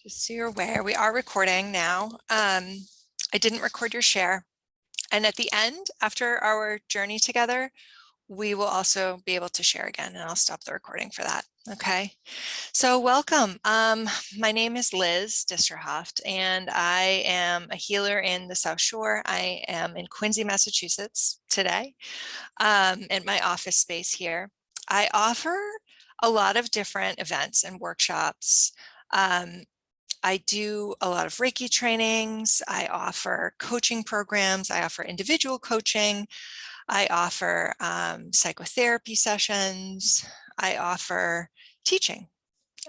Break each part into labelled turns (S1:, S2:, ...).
S1: Just so you're aware, we are recording now. I didn't record your share. And at the end, after our journey together, we will also be able to share again, and I'll stop the recording for that. Okay, so welcome. My name is Liz Disserhoft, and I am a healer in the South Shore. I am in Quincy, Massachusetts today, in my office space here. I offer a lot of different events and workshops. I do a lot of Reiki trainings. I offer coaching programs. I offer individual coaching. I offer psychotherapy sessions. I offer teaching.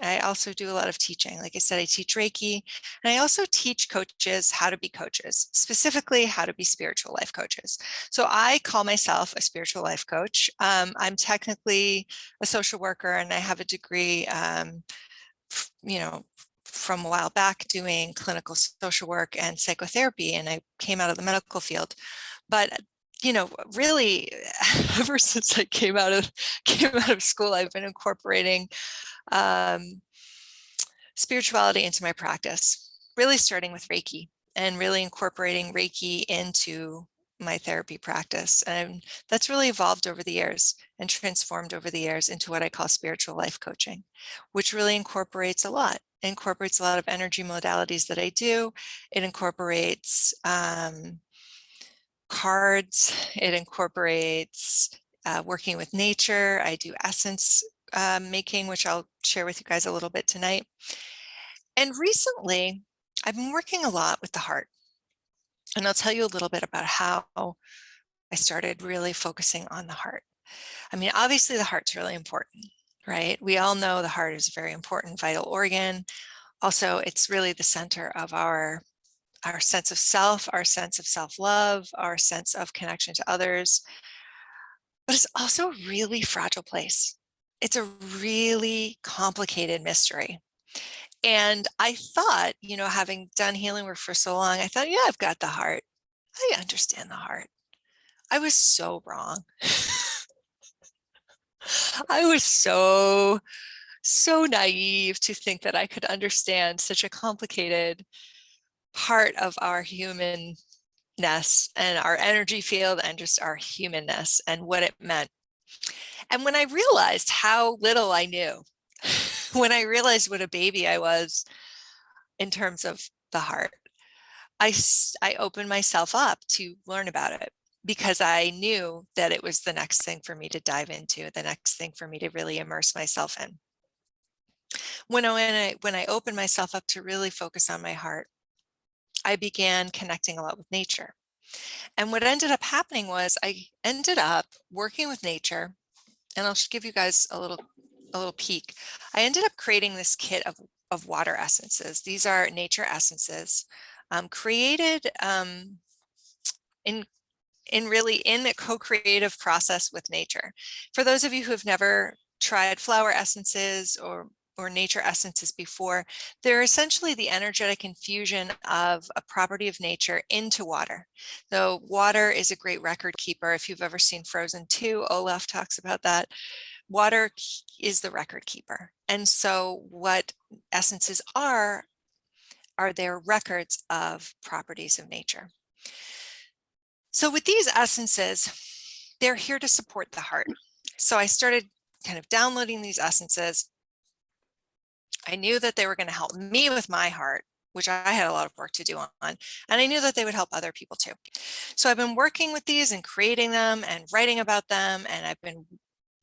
S1: I also do a lot of teaching. Like I said, I teach Reiki, and I also teach coaches how to be coaches, specifically how to be spiritual life coaches. So I call myself a spiritual life coach. I'm technically a social worker, and I have a degree, from a while back doing clinical social work and psychotherapy, and I came out of the medical field. But really, ever since I came out of school, I've been incorporating spirituality into my practice, really starting with Reiki and really incorporating Reiki into my therapy practice. And that's really evolved over the years and transformed over the years into what I call spiritual life coaching, which really incorporates a lot. It incorporates a lot of energy modalities that I do. It incorporates cards. It incorporates working with nature. I do essence making, which I'll share with you guys a little bit tonight. And recently, I've been working a lot with the heart. And I'll tell you a little bit about how I started really focusing on the heart. I mean, obviously the heart's really important, right? We all know the heart is a very important, vital organ. Also, it's really the center of our sense of self, our sense of self-love, our sense of connection to others. But it's also a really fragile place. It's a really complicated mystery. And I thought, having done healing work for so long, I thought, yeah, I've got the heart. I understand the heart. I was so wrong. I was so naive to think that I could understand such a complicated part of our humanness and our energy field and just our humanness and what it meant. And when I realized how little I knew, when I realized what a baby I was in terms of the heart, I opened myself up to learn about it, because I knew that it was the next thing for me to dive into, the next thing for me to really immerse myself in. When I opened myself up to really focus on my heart, I began connecting a lot with nature. And what ended up happening was I ended up working with nature, and I'll just give you guys a little peek. I ended up creating this kit of water essences. These are nature essences, created in a co-creative process with nature. For those of you who have never tried flower essences or nature essences before, they're essentially the energetic infusion of a property of nature into water. So water is a great record keeper. If you've ever seen Frozen 2, Olaf talks about that. Water is the record keeper. And so what essences are their records of properties of nature. So with these essences, they're here to support the heart. So I started kind of downloading these essences. I knew that they were going to help me with my heart, which I had a lot of work to do on, and I knew that they would help other people too. So I've been working with these and creating them and writing about them, and I've been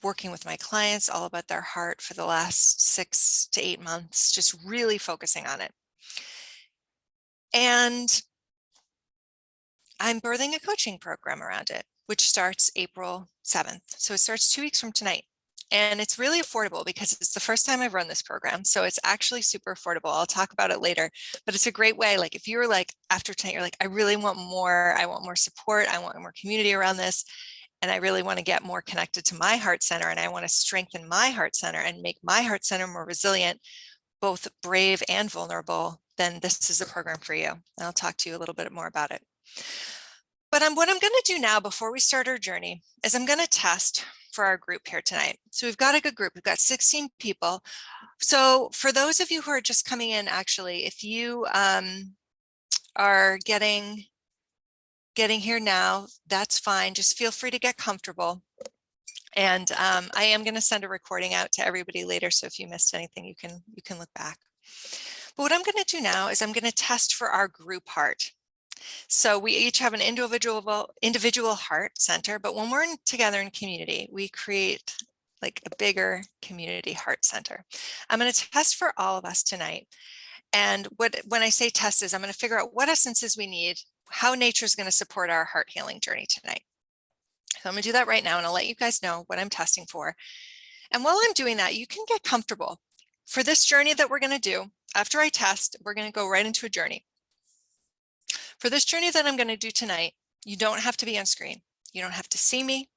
S1: working with my clients all about their heart for the last 6 to 8 months, just really focusing on it. And I'm birthing a coaching program around it, which starts April 7th. So it starts 2 weeks from tonight. And it's really affordable because it's the first time I've run this program. So it's actually super affordable. I'll talk about it later, but it's a great way. Like if you're like, after tonight, you're like, I really want more. I want more support. I want more community around this. And I really want to get more connected to my heart center. And I want to strengthen my heart center and make my heart center more resilient, both brave and vulnerable. Then this is a program for you. And I'll talk to you a little bit more about it. But what I'm going to do now before we start our journey is I'm going to test for our group here tonight. So we've got a good group. We've got 16 people. So for those of you who are just coming in, actually, if you are getting here now, that's fine. Just feel free to get comfortable. And I am going to send a recording out to everybody later. So if you missed anything, you can look back. But what I'm going to do now is I'm going to test for our group heart. So we each have an individual heart center, but when we're together in community, we create like a bigger community heart center. I'm going to test for all of us tonight. And when I say test is, I'm going to figure out what essences we need, how nature is going to support our heart healing journey tonight. So I'm going to do that right now, and I'll let you guys know what I'm testing for. And while I'm doing that, you can get comfortable. For this journey that we're going to do, after I test, we're going to go right into a journey. For this journey that I'm going to do tonight, you don't have to be on screen. You don't have to see me.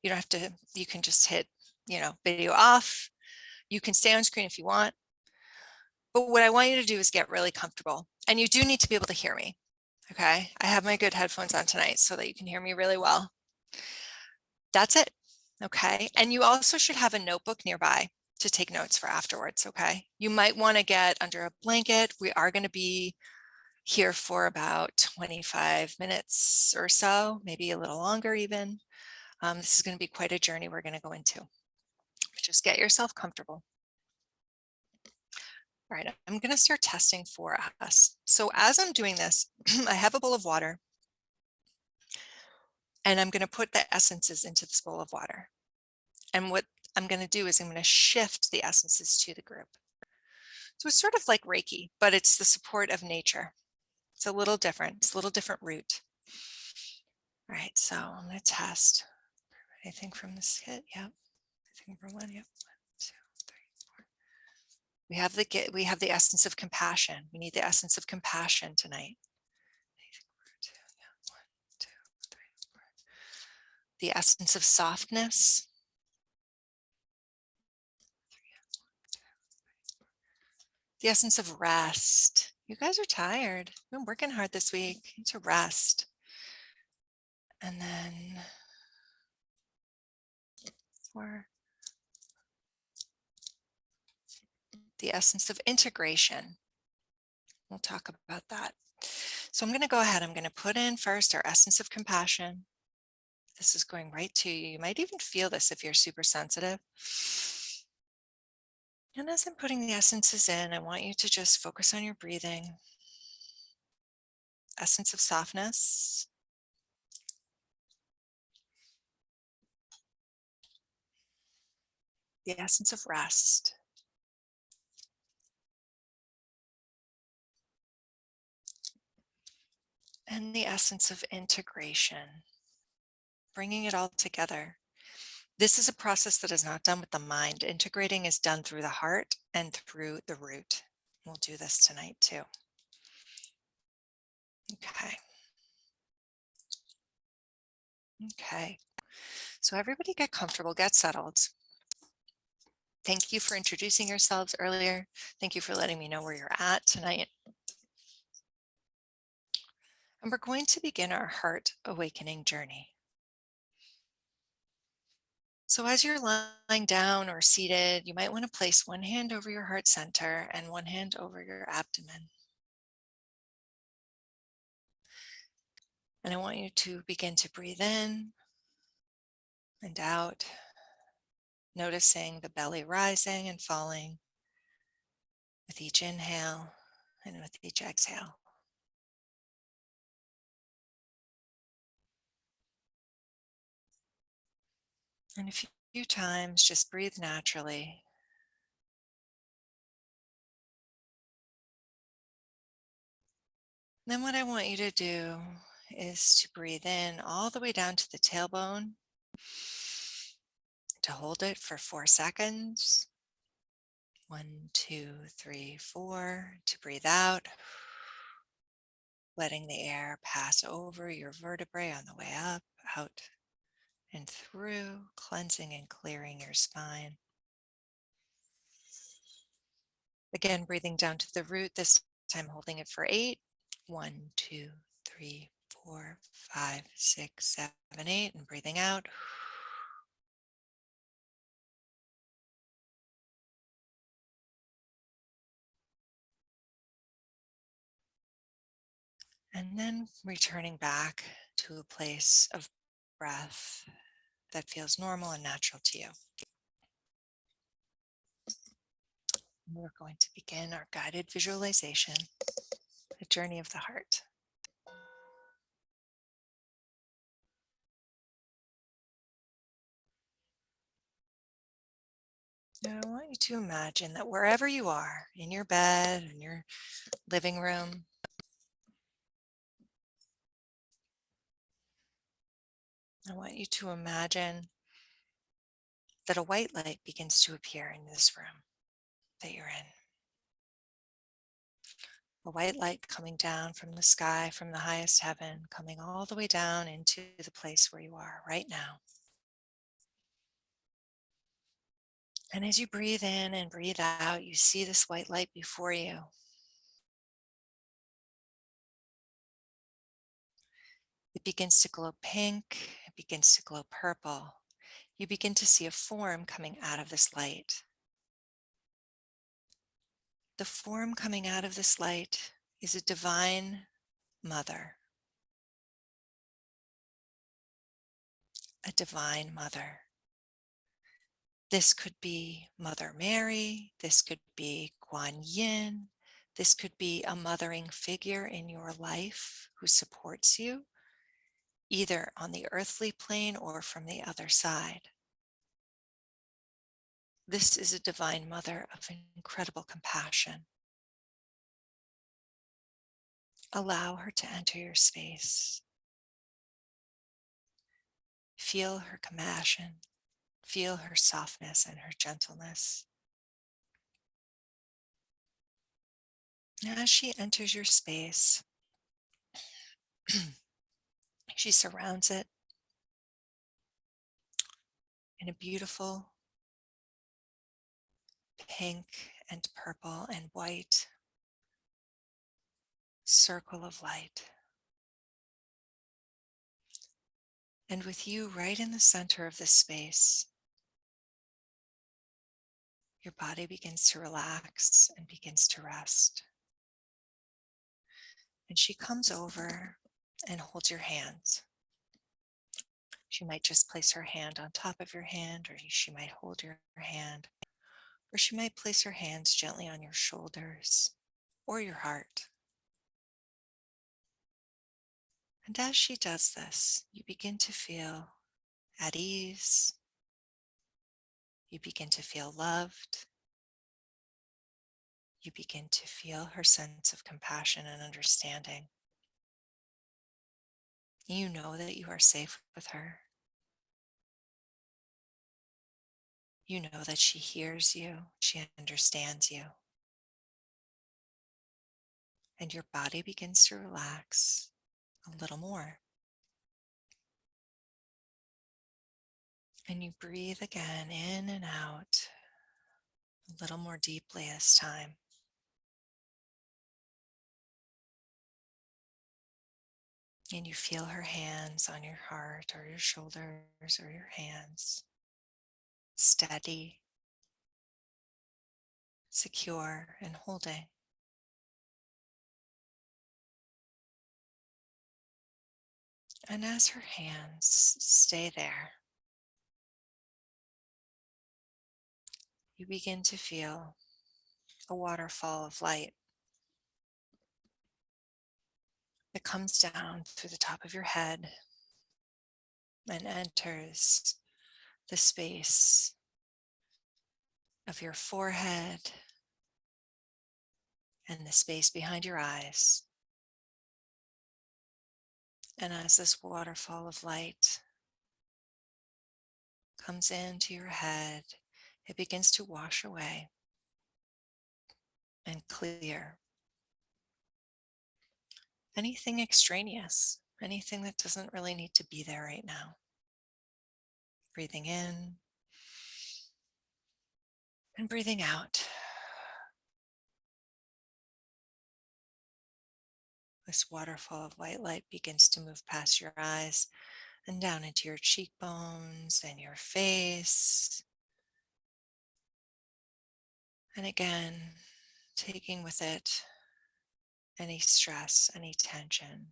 S1: You don't have to, you can just hit, video off. You can stay on screen if you want. But what I want you to do is get really comfortable. And you do need to be able to hear me. Okay. I have my good headphones on tonight so that you can hear me really well. That's it. Okay. And you also should have a notebook nearby to take notes for afterwards. Okay. You might want to get under a blanket. We are going to be here for about 25 minutes or so, maybe a little longer even. This is going to be quite a journey we're going to go into. Just get yourself comfortable. All right, I'm going to start testing for us. So as I'm doing this, I have a bowl of water, and I'm going to put the essences into this bowl of water. And what I'm going to do is I'm going to shift the essences to the group. So it's sort of like Reiki, but it's the support of nature. It's a little different. It's a little different route. All right, so I'm going to test. Anything from this kit? Yep. Anything from one? Yep. 1, 2, 3, 4. We have the essence of compassion. We need the essence of compassion tonight. 1, 2, 3, 4. The essence of softness. The essence of rest. You guys are tired. We've been working hard this week. You need to rest. And then 4. The essence of integration. We'll talk about that. So I'm going to go ahead. I'm going to put in first our essence of compassion. This is going right to you. You might even feel this if you're super sensitive. And as I'm putting the essences in, I want you to just focus on your breathing. Essence of softness. The essence of rest. And the essence of integration. Bringing it all together. This is a process that is not done with the mind. Integrating is done through the heart and through the root. We'll do this tonight too. Okay. Okay. So everybody get comfortable, get settled. Thank you for introducing yourselves earlier. Thank you for letting me know where you're at tonight. And we're going to begin our heart awakening journey. So as you're lying down or seated, you might want to place one hand over your heart center and one hand over your abdomen. And I want you to begin to breathe in and out, noticing the belly rising and falling with each inhale and with each exhale. And a few times, just breathe naturally. Then what I want you to do is to breathe in all the way down to the tailbone, to hold it for 4 seconds. 1, 2, 3, 4. To breathe out, letting the air pass over your vertebrae on the way up, out, and through, cleansing and clearing your spine. Again, breathing down to the root, this time holding it for 8. 1, 2, 3, 4, 5, 6, 7, 8, and breathing out. And then returning back to a place of breath that feels normal and natural to you. We're going to begin our guided visualization, the journey of the heart. Now, I want you to imagine that wherever you are, in your bed, in your living room, I want you to imagine that a white light begins to appear in this room that you're in. A white light coming down from the sky, from the highest heaven, coming all the way down into the place where you are right now. And as you breathe in and breathe out, you see this white light before you. It begins to glow pink, it begins to glow purple. You begin to see a form coming out of this light. The form coming out of this light is a divine mother. A divine mother. This could be Mother Mary, this could be Guan Yin, this could be a mothering figure in your life who supports you, either on the earthly plane or from the other side. This is a divine mother of incredible compassion. Allow her to enter your space. Feel her compassion. Feel her softness and her gentleness. As she enters your space, she surrounds it in a beautiful pink and purple and white circle of light. And with you right in the center of this space, your body begins to relax and begins to rest. And she comes over and holds your hands. She might just place her hand on top of your hand, or she might hold your hand, or she might place her hands gently on your shoulders or your heart. And as she does this, you begin to feel at ease. You begin to feel loved. You begin to feel her sense of compassion and understanding. You know that you are safe with her. You know that she hears you, she understands you. And your body begins to relax a little more. And you breathe again in and out a little more deeply this time. And you feel her hands on your heart or your shoulders or your hands, steady, secure, and holding. And as her hands stay there, you begin to feel a waterfall of light that comes down through the top of your head and enters the space of your forehead and the space behind your eyes. And as this waterfall of light comes into your head, it begins to wash away and clear anything extraneous, anything that doesn't really need to be there right now. Breathing in and breathing out. This waterfall of white light begins to move past your eyes and down into your cheekbones and your face. And again, taking with it any stress, any tension,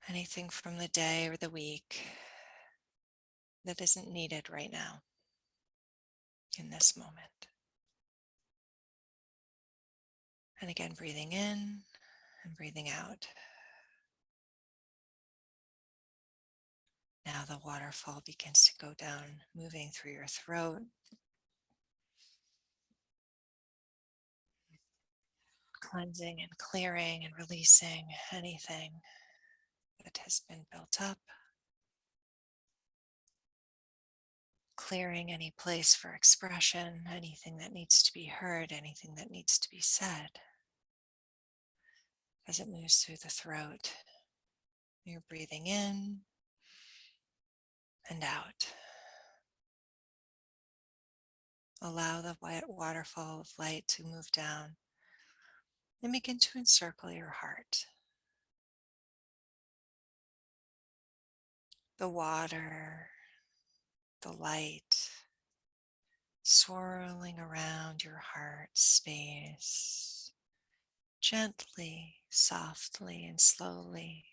S1: anything from the day or the week that isn't needed right now in this moment. And again, breathing in and breathing out. Now the waterfall begins to go down, moving through your throat, cleansing and clearing and releasing anything that has been built up, clearing any place for expression, anything that needs to be heard, anything that needs to be said. As it moves through the throat, you're breathing in and out. Allow the white waterfall of light to move down and begin to encircle your heart. The water, the light, swirling around your heart space, gently, softly, and slowly,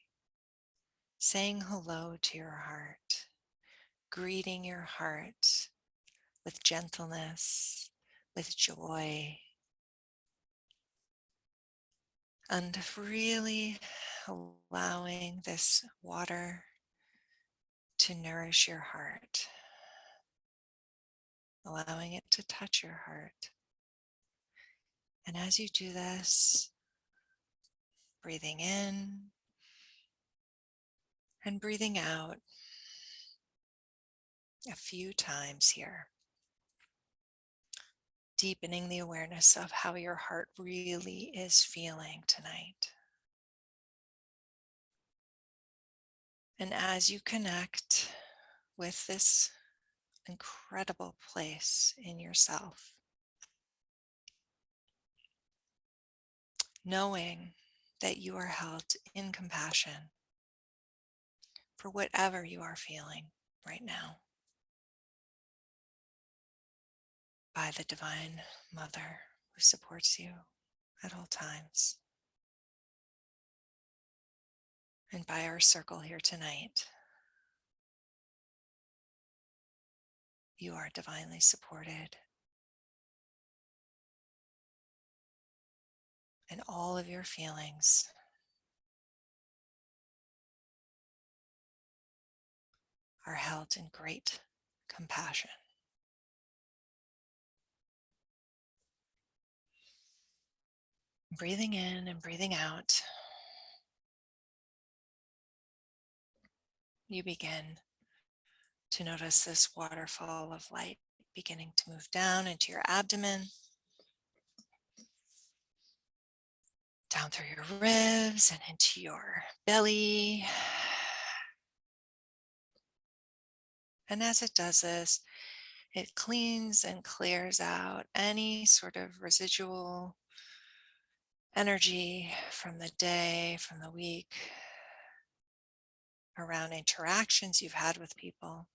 S1: saying hello to your heart, greeting your heart with gentleness, with joy, and really allowing this water to nourish your heart, allowing it to touch your heart. And as you do this, breathing in and breathing out a few times here, deepening the awareness of how your heart really is feeling tonight. And as you connect with this incredible place in yourself, knowing that you are held in compassion for whatever you are feeling right now by the Divine Mother who supports you at all times, and by our circle here tonight. You are divinely supported, and all of your feelings are held in great compassion. Breathing in and breathing out, you begin to notice this waterfall of light beginning to move down into your abdomen, down through your ribs and into your belly. And as it does this, it cleans and clears out any sort of residual energy from the day, from the week, around interactions you've had with people.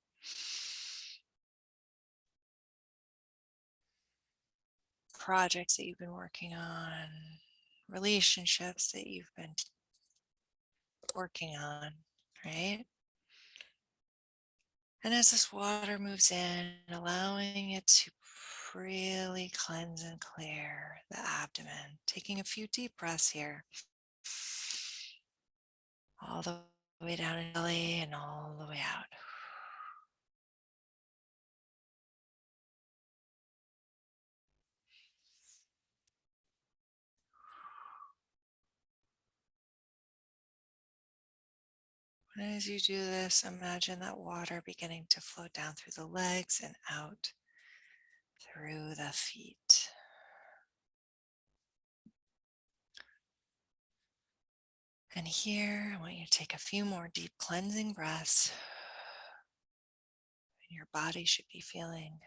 S1: Projects that you've been working on, relationships that you've been working on, right? And as this water moves in, allowing it to really cleanse and clear the abdomen, taking a few deep breaths here, all the way down in the belly and all the way out. And as you do this, imagine that water beginning to flow down through the legs and out through the feet. And here, I want you to take a few more deep cleansing breaths. And your body should be feeling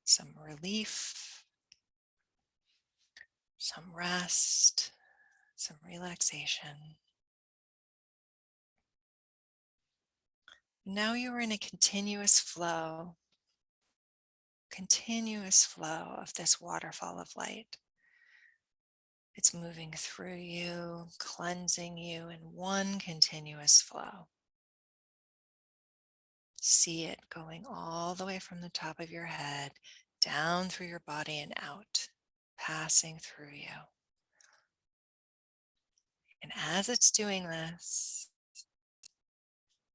S1: some relief, some rest, some relaxation. Now you are in a continuous flow of this waterfall of light. It's moving through you, cleansing you in one continuous flow. See it going all the way from the top of your head, down through your body and out, passing through you. And as it's doing this,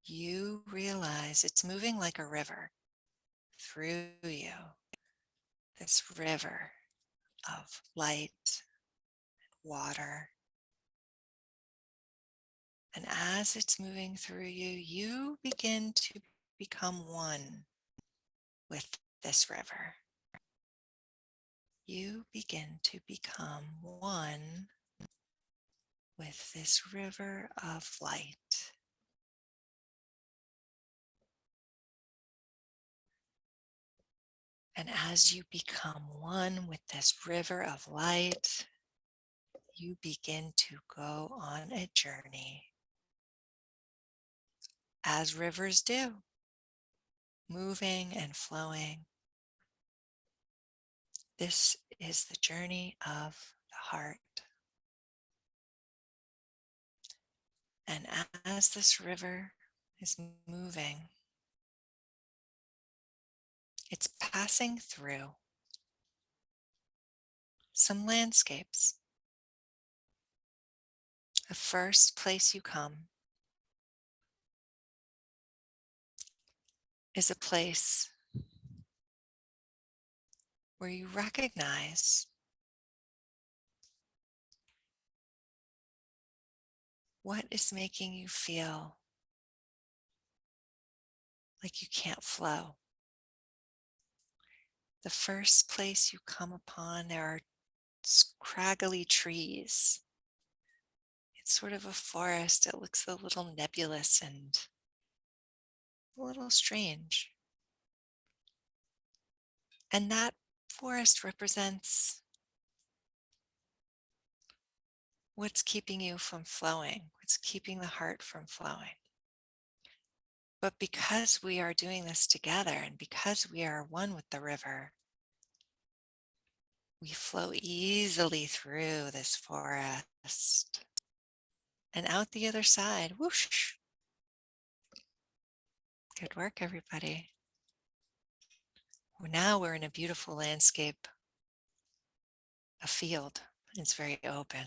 S1: you realize it's moving like a river through you. This river of light, water. And as it's moving through you, you begin to become one with this river. You begin to become one with this river of light. And as you become one with this river of light, you begin to go on a journey, as rivers do, moving and flowing. This is the journey of the heart. And as this river is moving, it's passing through some landscapes. The first place you come is a place where you recognize what is making you feel like you can't flow. The first place you come upon, there are scraggly trees. It's sort of a forest. It looks a little nebulous and a little strange. And that forest represents what's keeping you from flowing, what's keeping the heart from flowing. But because we are doing this together and because we are one with the river, we flow easily through this forest and out the other side. Whoosh. Good work, everybody. Well, now we're in a beautiful landscape, a field. It's very open.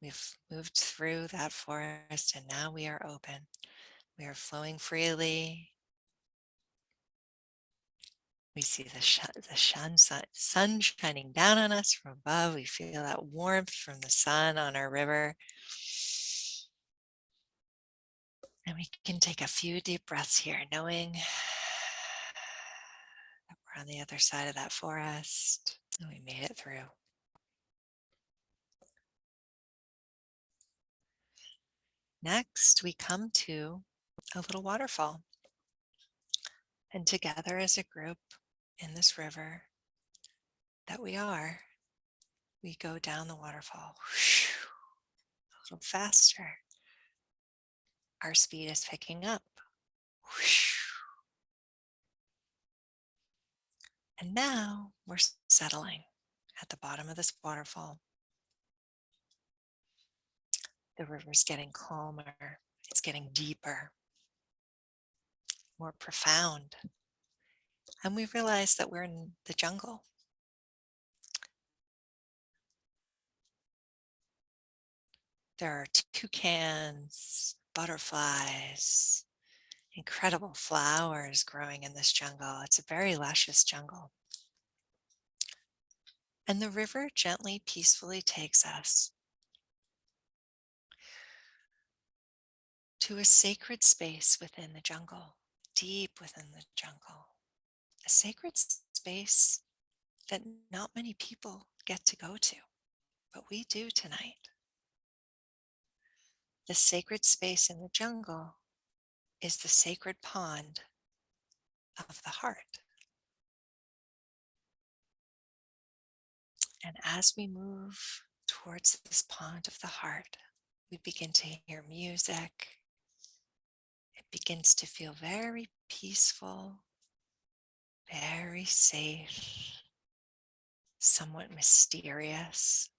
S1: We've moved through that forest and now we are open. We are flowing freely. We see the sun shining down on us from above. We feel that warmth from the sun on our river. And we can take a few deep breaths here, knowing that we're on the other side of that forest and we made it through. Next, we come to a little waterfall. And together as a group in this river that we are, we go down the waterfall a little faster. Our speed is picking up. And now we're settling at the bottom of this waterfall. The river's getting calmer. It's getting deeper, more profound. And we realize that we're in the jungle. There are toucans, butterflies, incredible flowers growing in this jungle. It's a very luscious jungle. And the river gently, peacefully takes us to a sacred space within the jungle, deep within the jungle. A sacred space that not many people get to go to, but we do tonight. The sacred space in the jungle is the sacred pond of the heart. And as we move towards this pond of the heart, we begin to hear music. It begins to feel very peaceful, very safe, somewhat mysterious.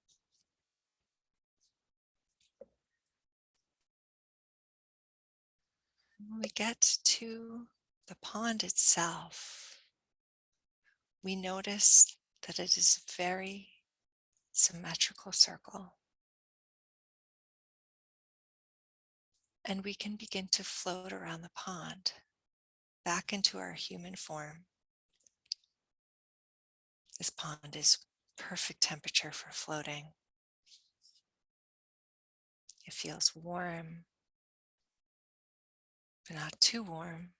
S1: When we get to the pond itself, we notice that it is a very symmetrical circle. And we can begin to float around the pond back into our human form. This pond is perfect temperature for floating. It feels warm, but not too warm.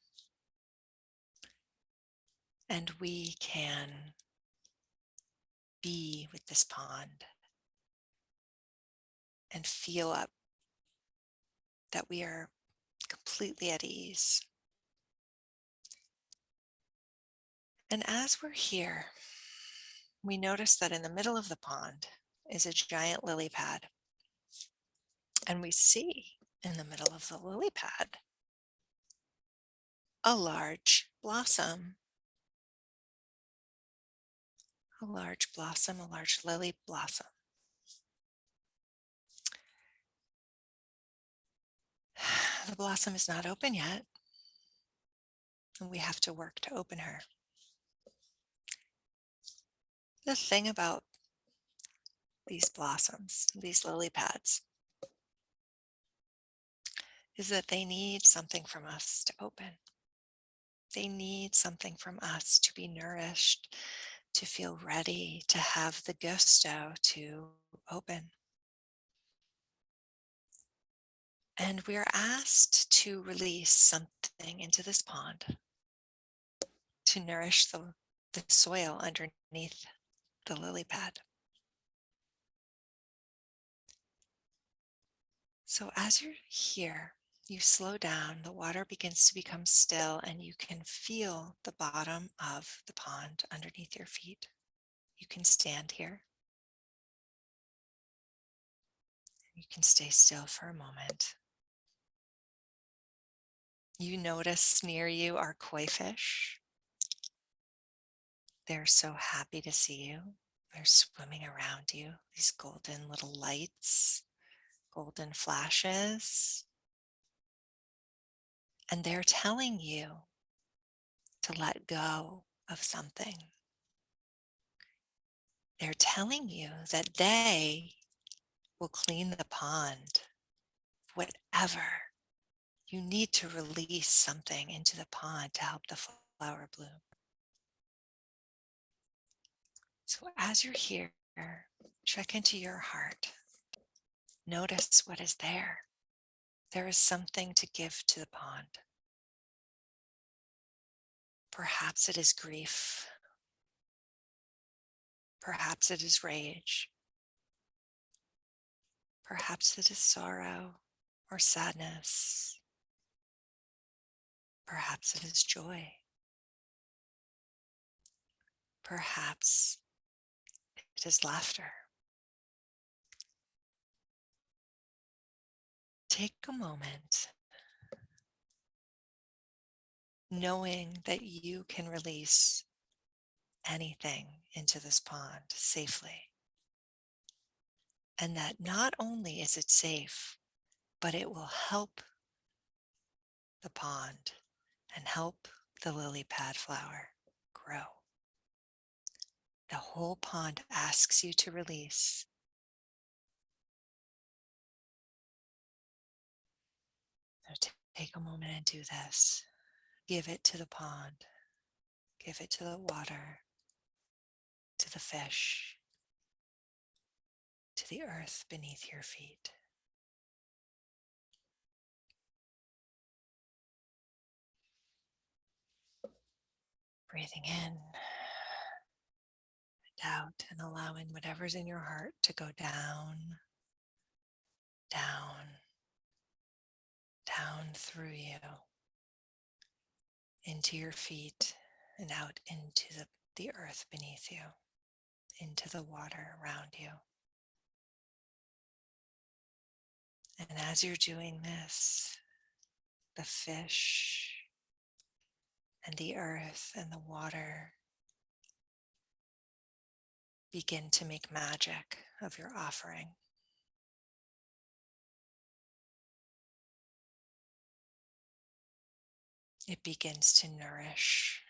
S1: And we can be with this pond and feel up that we are completely at ease. And as we're here, we notice that in the middle of the pond is a giant lily pad. And we see in the middle of the lily pad a large blossom. A large blossom, a large lily blossom. The blossom is not open yet, and we have to work to open her. The thing about these blossoms, these lily pads, is that they need something from us to open. They need something from us to be nourished, to feel ready, to have the gusto to open. And we're asked to release something into this pond to nourish the soil underneath the lily pad. So as you're here, you slow down, the water begins to become still, and you can feel the bottom of the pond underneath your feet. You can stand here. You can stay still for a moment. You notice near you are koi fish. They're so happy to see you. They're swimming around you, these golden little lights, golden flashes. And they're telling you to let go of something. They're telling you that they will clean the pond. Whatever you need to release something into the pond to help the flower bloom. So as you're here, check into your heart. Notice what is there. There is something to give to the pond. Perhaps it is grief. Perhaps it is rage. Perhaps it is sorrow or sadness. Perhaps it is joy. Perhaps it is laughter. Take a moment, knowing that you can release anything into this pond safely. And that not only is it safe, but it will help the pond and help the lily pad flower grow. The whole pond asks you to release. So take a moment and do this. Give it to the pond. Give it to the water, to the fish, to the earth beneath your feet. Breathing in and out and allowing whatever's in your heart to go down, down, down through you, into your feet and out into the earth beneath you, into the water around you. And as you're doing this, the fish and the earth and the water begin to make magic of your offering. It begins to nourish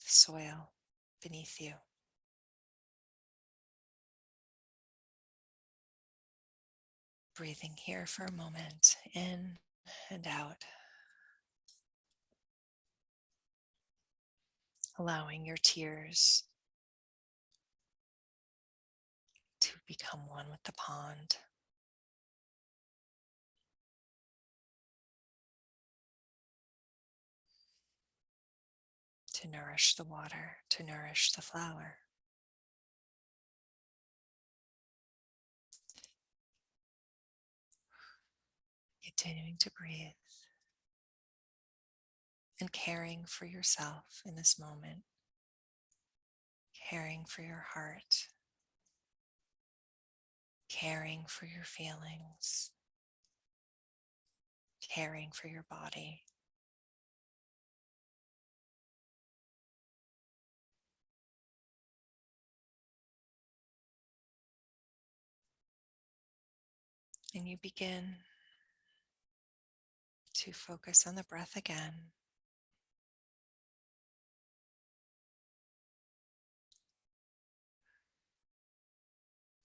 S1: the soil beneath you. Breathing here for a moment, in and out. Allowing your tears to become one with the pond. To nourish the water, to nourish the flower. Continuing to breathe and caring for yourself in this moment, caring for your heart, caring for your feelings, caring for your body. And you begin to focus on the breath again.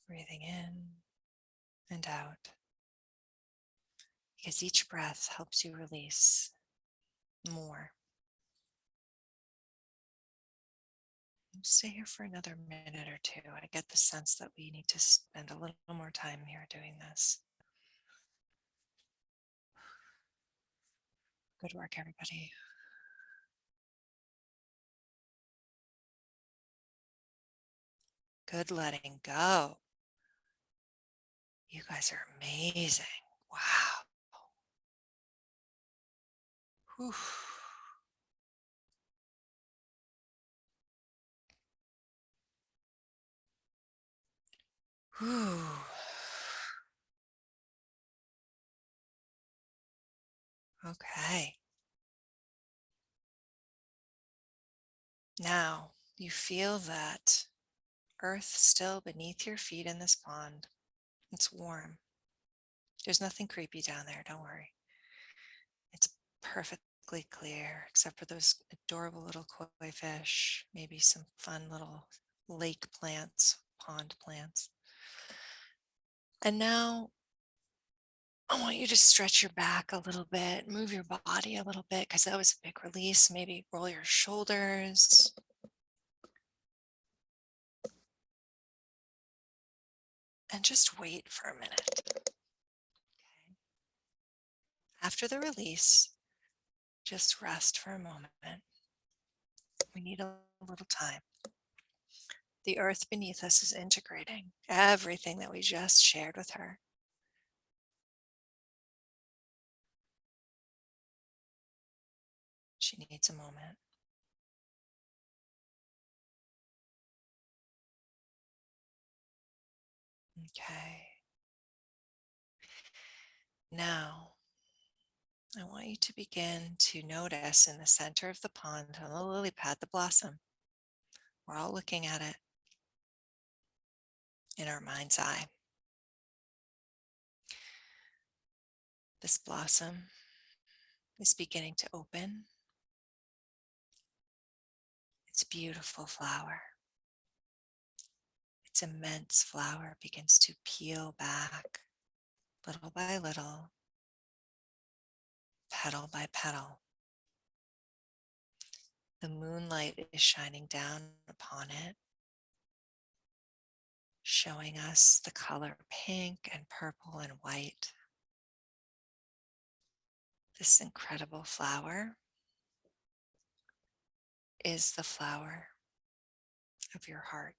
S1: Breathing in and out. Because each breath helps you release more. Stay here for another minute or two. I get the sense that we need to spend a little more time here doing this. Good work, everybody. Good letting go. You guys are amazing. Wow. Whew. Whew. Okay. Now you feel that earth still beneath your feet in this pond. It's warm. There's nothing creepy down there. Don't worry. It's perfectly clear, except for those adorable little koi fish, maybe some fun little lake plants, pond plants. And now I want you to stretch your back a little bit, move your body a little bit, because that was a big release. Maybe roll your shoulders. And just wait for a minute. Okay. After the release, just rest for a moment. We need a little time. The earth beneath us is integrating everything that we just shared with her. She needs a moment. Okay. Now, I want you to begin to notice in the center of the pond on the lily pad, the blossom. We're all looking at it in our mind's eye. This blossom is beginning to open. Its beautiful flower. Its immense flower begins to peel back little by little, petal by petal. The moonlight is shining down upon it, showing us the color pink and purple and white. This incredible flower is the flower of your heart.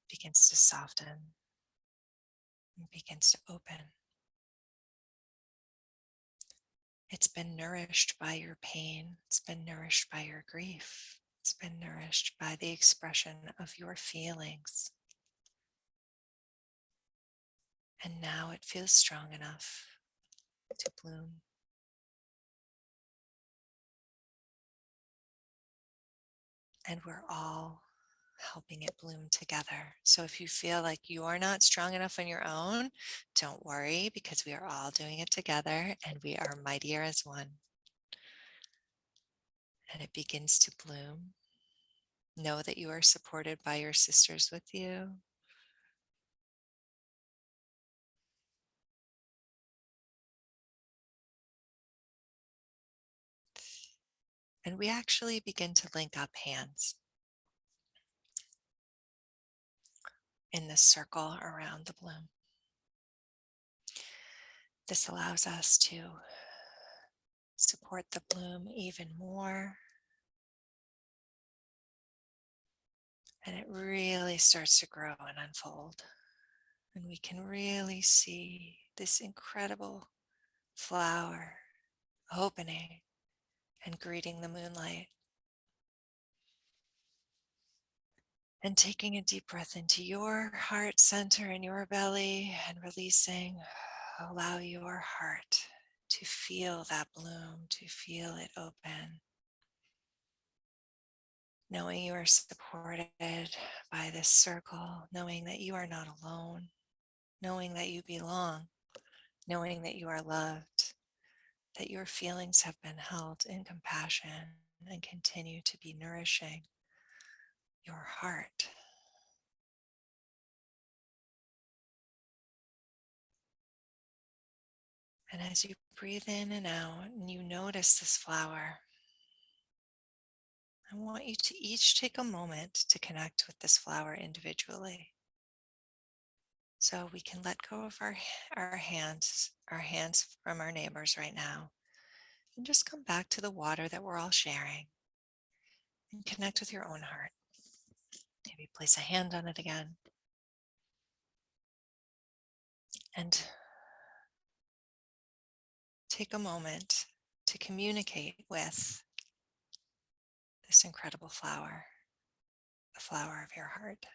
S1: It begins to soften and begins to open. It's been nourished by your pain. It's been nourished by your grief. It's been nourished by the expression of your feelings. And now it feels strong enough to bloom. and we're all helping it bloom together. So if you feel like you are not strong enough on your own, don't worry, because we are all doing it together and we are mightier as one. And it begins to bloom. Know that you are supported by your sisters with you. And we actually begin to link up hands in this circle around the bloom. This allows us to support the bloom even more. And it really starts to grow and unfold. And we can really see this incredible flower opening and greeting the moonlight. And taking a deep breath into your heart center and your belly and releasing, allow your heart to feel that bloom, to feel it open. Knowing you are supported by this circle, knowing that you are not alone, knowing that you belong, knowing that you are loved, that your feelings have been held in compassion and continue to be nourishing your heart. And as you breathe in and out and you notice this flower, I want you to each take a moment to connect with this flower individually. So we can let go of our hands from our neighbors right now, and just come back to the water that we're all sharing and connect with your own heart. Maybe place a hand on it again. And take a moment to communicate with this incredible flower, the flower of your heart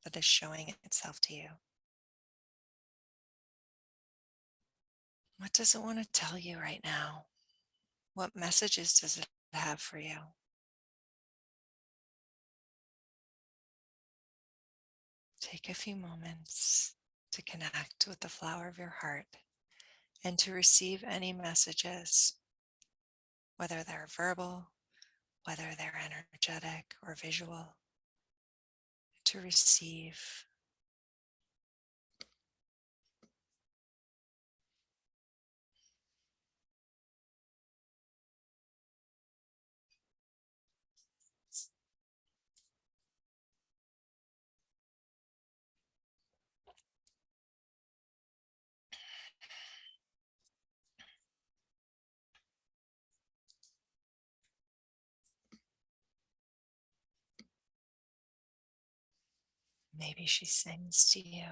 S1: that is showing itself to you. What does it want to tell you right now? What messages does it have for you? Take a few moments to connect with the flower of your heart and to receive any messages, whether they're verbal, whether they're energetic or visual, to receive. Maybe she sings to you.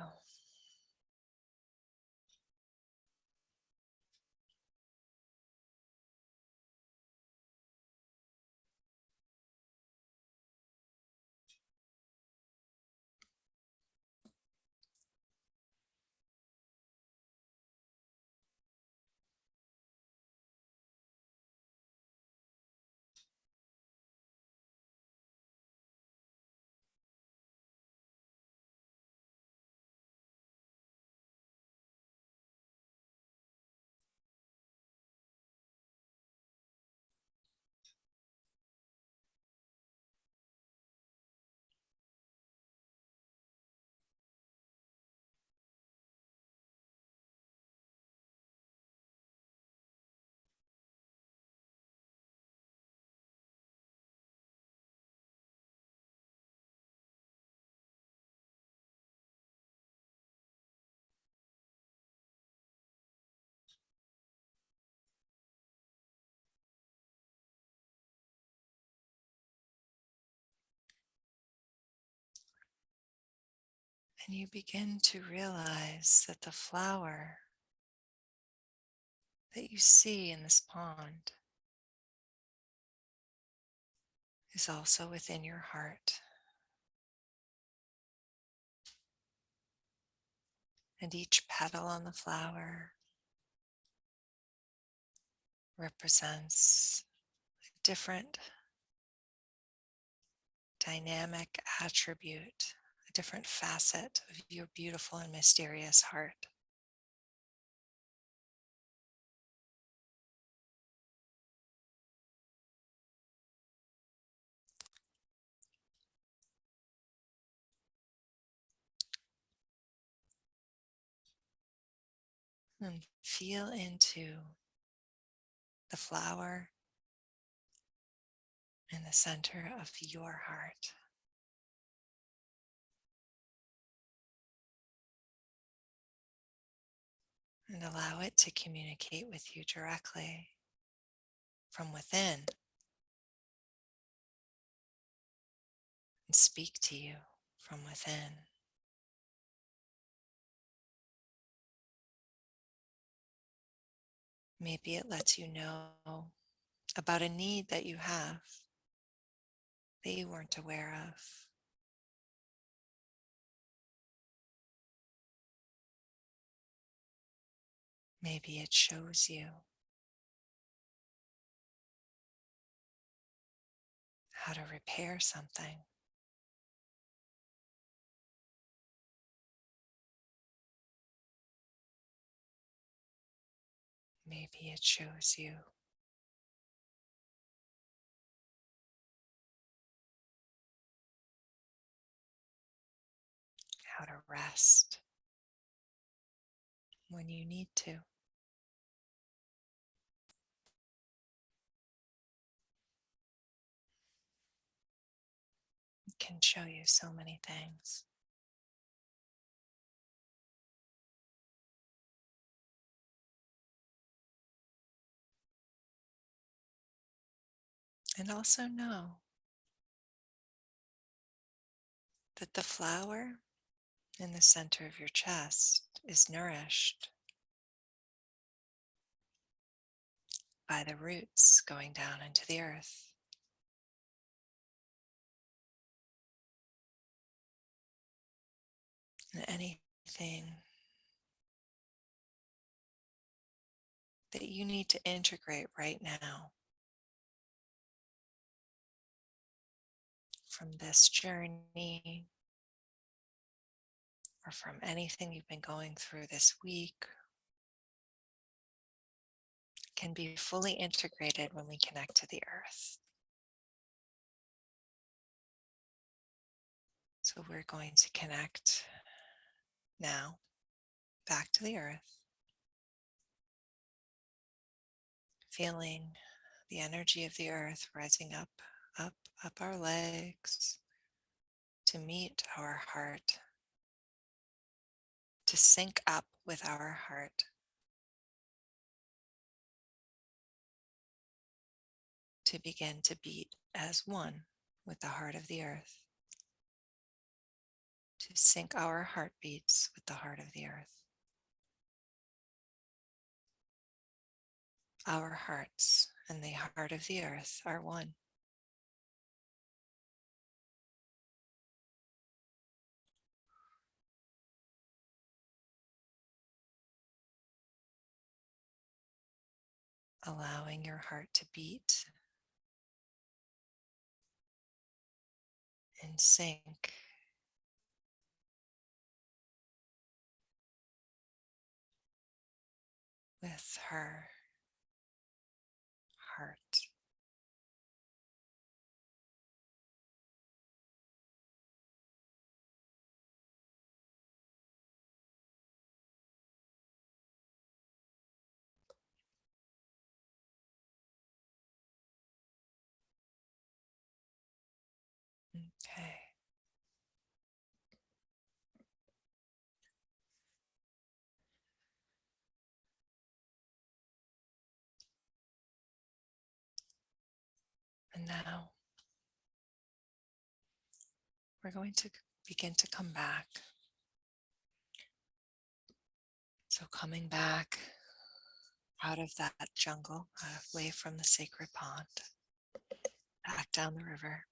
S1: And you begin to realize that the flower that you see in this pond is also within your heart. And each petal on the flower represents a different dynamic attribute, a different facet of your beautiful and mysterious heart. And feel into the flower in the center of your heart. And allow it to communicate with you directly from within and speak to you from within. Maybe it lets you know about a need that you have that you weren't aware of. Maybe it shows you how to repair something. Maybe it shows you how to rest when you need to. It can show you so many things. And also know that the flower in the center of your chest is nourished by the roots going down into the earth. And anything that you need to integrate right now from this journey or from anything you've been going through this week can be fully integrated when we connect to the earth. So we're going to connect now back to the earth, feeling the energy of the earth rising up, up, up our legs to meet our heart, to sync up with our heart, to begin to beat as one with the heart of the earth, to sync our heartbeats with the heart of the earth. Our hearts and the heart of the earth are one. Allowing your heart to beat in sync with her heart. Okay. And now we're going to begin to come back. So coming back out of that jungle, away from the sacred pond, back down the river.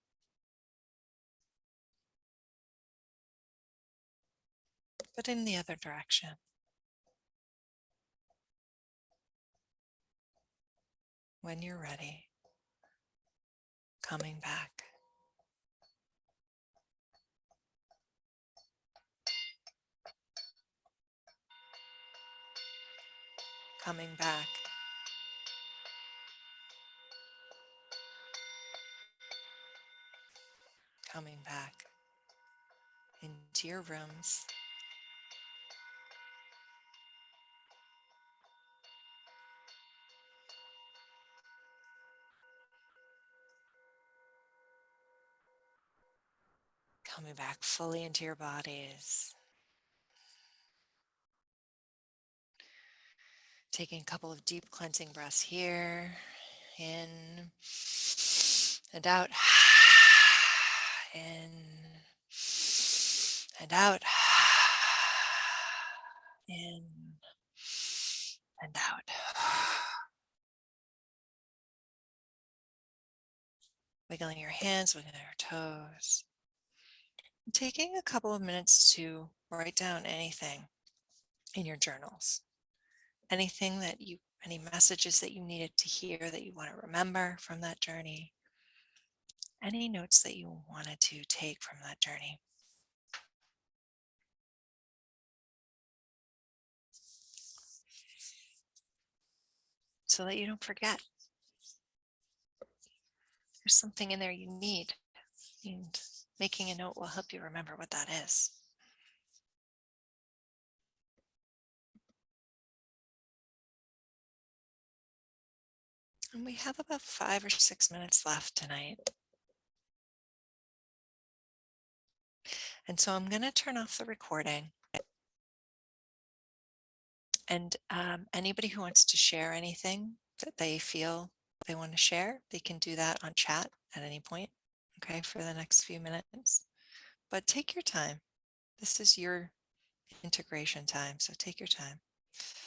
S1: But in the other direction. When you're ready, coming back. coming back. Coming back into your rooms. Coming back fully into your bodies. Taking a couple of deep cleansing breaths here. In and out. In and out. In and out. Wiggling your hands, wiggling your toes. Taking a couple of minutes to write down anything in your journals. Anything that any messages that you needed to hear that you want to remember from that journey. Any notes that you wanted to take from that journey. So that you don't forget. There's something in there you need, and making a note will help you remember what that is. And we have about 5 or 6 minutes left tonight. And so I'm going to turn off the recording. And anybody who wants to share anything that they feel they want to share, they can do that on chat at any point, okay, for the next few minutes. But take your time. This is your integration time, so take your time.